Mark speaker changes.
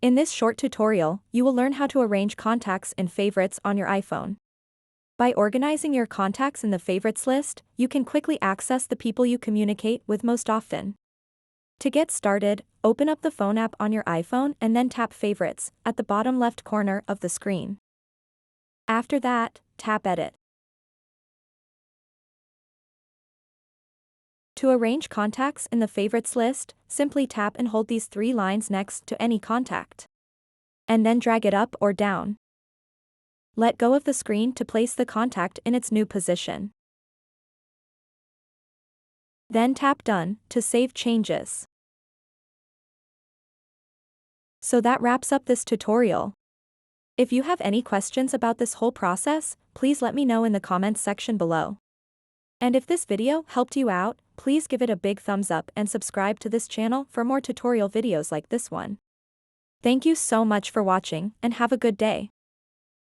Speaker 1: In this short tutorial, you will learn how to arrange contacts and favorites on your iPhone. By organizing your contacts in the favorites list, you can quickly access the people you communicate with most often. To get started, open up the phone app on your iPhone and then tap Favorites at the bottom left corner of the screen. After that, tap Edit. To arrange contacts in the favorites list, simply tap and hold these three lines next to any contact. And then drag it up or down. Let go of the screen to place the contact in its new position. Then tap Done to save changes. So that wraps up this tutorial. If you have any questions about this whole process, please let me know in the comments section below. And if this video helped you out, please give it a big thumbs up and subscribe to this channel for more tutorial videos like this one. Thank you so much for watching and have a good day.